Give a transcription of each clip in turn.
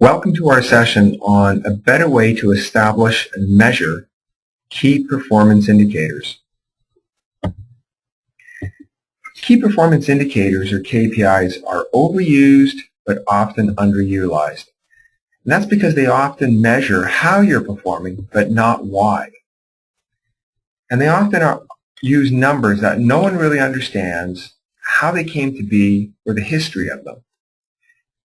Welcome to our session on a better way to establish and measure key performance indicators. Key performance indicators, or KPIs, are overused but often underutilized. And that's because they often measure how you're performing but not why. And they often use numbers that no one really understands how they came to be or the history of them.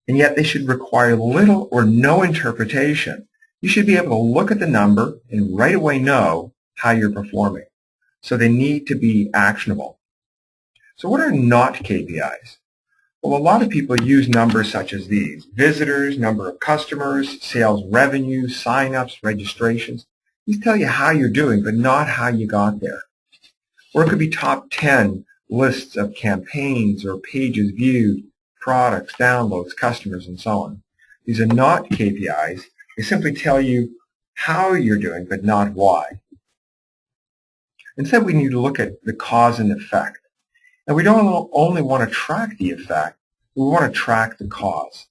And yet they should require little or no interpretation. You should be able to look at the number and right away know how you're performing. So they need to be actionable. So what are not KPIs? Well, a lot of people use numbers such as these: visitors, number of customers, sales revenue, sign-ups, registrations. These tell you how you're doing, but not how you got there. Or it could be top 10 lists of campaigns or pages viewed, products, downloads, customers, and so on. These are not KPIs. They simply tell you how you're doing, but not why. Instead, we need to look at the cause and effect. And we don't only want to track the effect, we want to track the cause.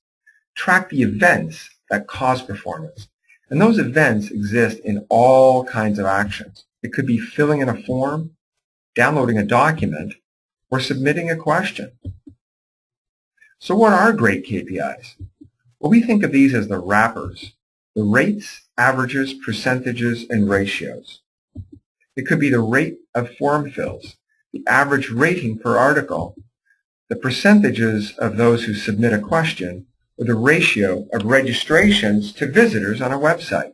Track the events that cause performance. And those events exist in all kinds of actions. It could be filling in a form, downloading a document, or submitting a question. So what are great KPIs? Well, we think of these as the wrappers: the rates, averages, percentages, and ratios. It could be the rate of form fills, the average rating per article, the percentages of those who submit a question, or the ratio of registrations to visitors on a website.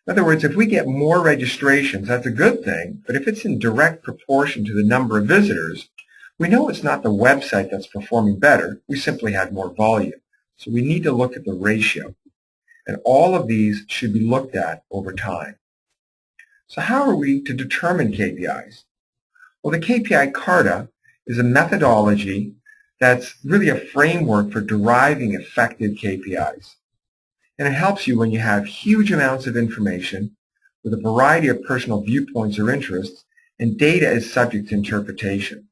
In other words, if we get more registrations, that's a good thing, but if it's in direct proportion to the number of visitors, we know it's not the website that's performing better. We simply had more volume. So we need to look at the ratio. And all of these should be looked at over time. So how are we to determine KPIs? Well, the KPI Karta is a methodology that's really a framework for deriving effective KPIs. And it helps you when you have huge amounts of information with a variety of personal viewpoints or interests, and data is subject to interpretation.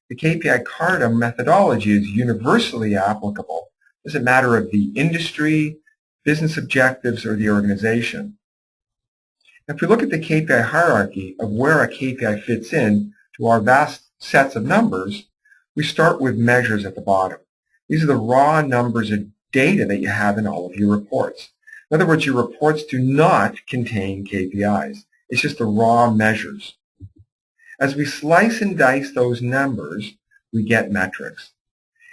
The KPI Karta methodology is universally applicable. It doesn't matter of the industry, business objectives, or the organization. If we look at the KPI hierarchy of where a KPI fits in to our vast sets of numbers, we start with measures at the bottom. These are the raw numbers of data that you have in all of your reports. In other words, your reports do not contain KPIs. It's just the raw measures. As we slice and dice those numbers, we get metrics.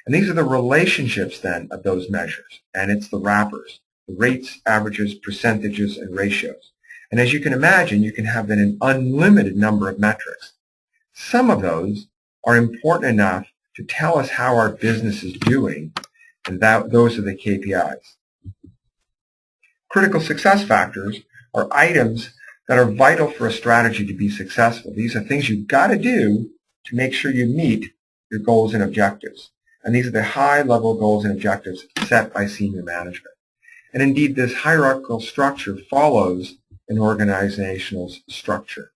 And these are the relationships then of those measures. And it's the wrappers: the rates, averages, percentages, and ratios. And as you can imagine, you can have then an unlimited number of metrics. Some of those are important enough to tell us how our business is doing, and those are the KPIs. Critical success factors are items that are vital for a strategy to be successful. These are things you've got to do to make sure you meet your goals and objectives. And these are the high-level goals and objectives set by senior management. And indeed, this hierarchical structure follows an organizational structure.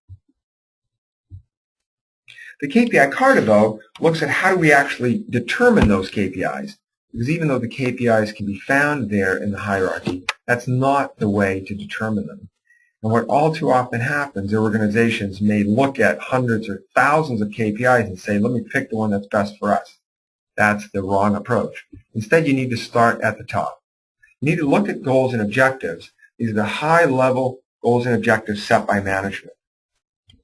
The KPI Karta, though, looks at how do we actually determine those KPIs. Because even though the KPIs can be found there in the hierarchy, that's not the way to determine them. And what all too often happens, organizations may look at hundreds or thousands of KPIs and say, let me pick the one that's best for us. That's the wrong approach. Instead, you need to start at the top. You need to look at goals and objectives. These are the high-level goals and objectives set by management.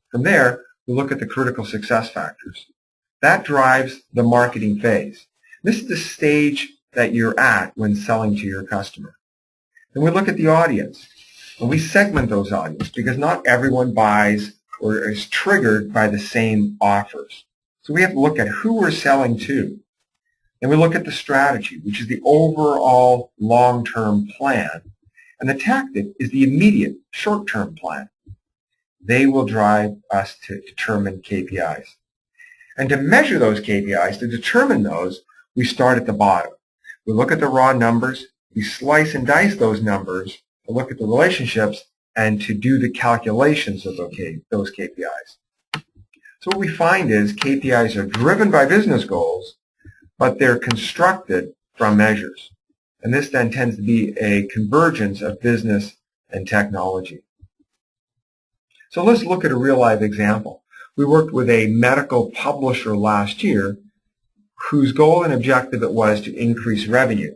From there, we look at the critical success factors. That drives the marketing phase. This is the stage that you're at when selling to your customer. Then we look at the audience. And we segment those audiences because not everyone buys or is triggered by the same offers. So we have to look at who we're selling to. And we look at the strategy, which is the overall long-term plan. And the tactic is the immediate short-term plan. They will drive us to determine KPIs. And to measure those KPIs, to determine those, we start at the bottom. We look at the raw numbers, we slice and dice those numbers, to look at the relationships, and to do the calculations of those KPIs. So what we find is KPIs are driven by business goals, but they're constructed from measures. And this then tends to be a convergence of business and technology. So let's look at a real life example. We worked with a medical publisher last year whose goal and objective it was to increase revenue.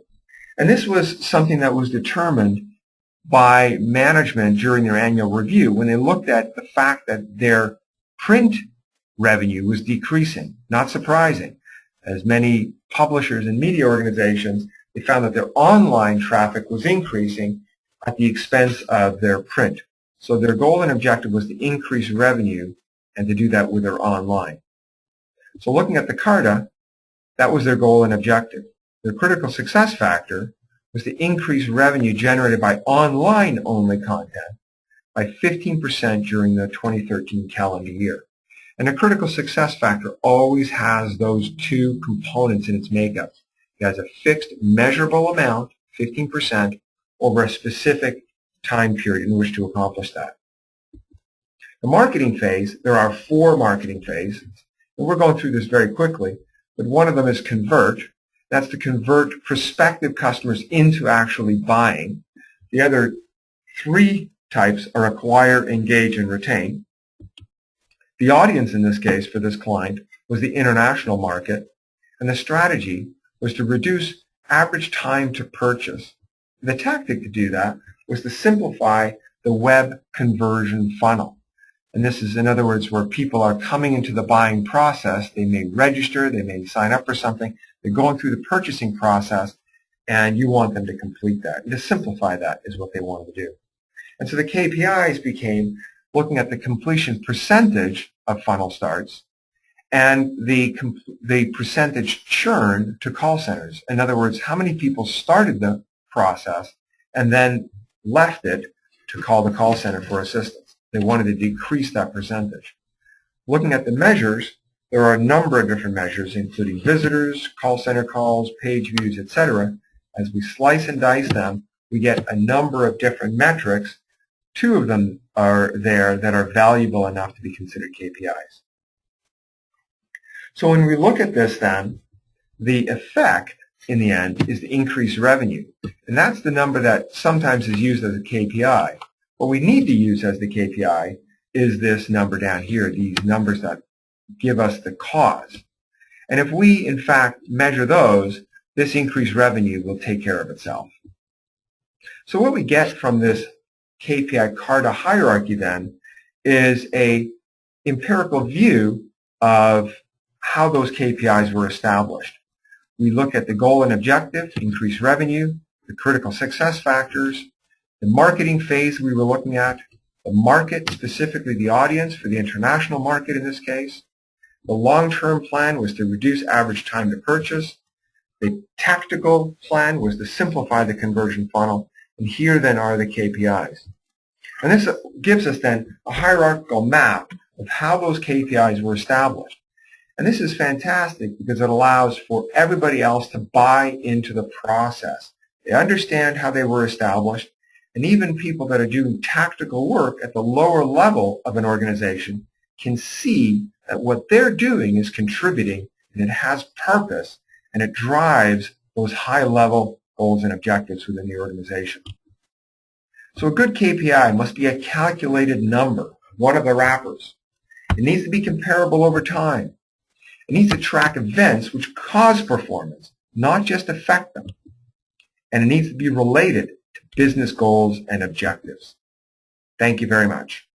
And this was something that was determined by management during their annual review when they looked at the fact that their print revenue was decreasing. Not surprising. As many publishers and media organizations, they found that their online traffic was increasing at the expense of their print. So their goal and objective was to increase revenue and to do that with their online. So looking at the Karta, that was their goal and objective. Their critical success factor was to increase revenue generated by online-only content by 15% during the 2013 calendar year. And a critical success factor always has those two components in its makeup. It has a fixed measurable amount, 15%, over a specific time period in which to accomplish that. The marketing phase, there are 4 marketing phases, and we're going through this very quickly, but one of them is convert. That's to convert prospective customers into actually buying. The other 3 types are acquire, engage, and retain. The audience in this case for this client was the international market, and the strategy was to reduce average time to purchase. The tactic to do that was to simplify the web conversion funnel. And this is, in other words, where people are coming into the buying process. They may register, they may sign up for something, they're going through the purchasing process, and you want them to complete that. And to simplify that is what they wanted to do. And so the KPIs became looking at the completion percentage of funnel starts and the percentage churn to call centers. In other words, how many people started the process and then left it to call the call center for assistance. They wanted to decrease that percentage. Looking at the measures, there are a number of different measures, including visitors, call center calls, page views, etc. As we slice and dice them, we get a number of different metrics. 2 of them are there that are valuable enough to be considered KPIs. So when we look at this then, the effect in the end is the increased revenue. And that's the number that sometimes is used as a KPI. What we need to use as the KPI is this number down here, these numbers that give us the cause. And if we, in fact, measure those, this increased revenue will take care of itself. So what we get from this KPI Karta hierarchy then is a empirical view of how those KPIs were established. We look at the goal and objective, increase revenue, the critical success factors, the marketing phase we were looking at, the market, specifically the audience for the international market in this case. The long-term plan was to reduce average time to purchase. The tactical plan was to simplify the conversion funnel. And here then are the KPIs. And this gives us then a hierarchical map of how those KPIs were established. And this is fantastic because it allows for everybody else to buy into the process. They understand how they were established, and even people that are doing tactical work at the lower level of an organization can see that what they're doing is contributing, and it has purpose, and it drives those high-level goals and objectives within the organization. So a good KPI must be a calculated number, one of the wrappers. It needs to be comparable over time. It needs to track events which cause performance, not just affect them. And it needs to be related to business goals and objectives. Thank you very much.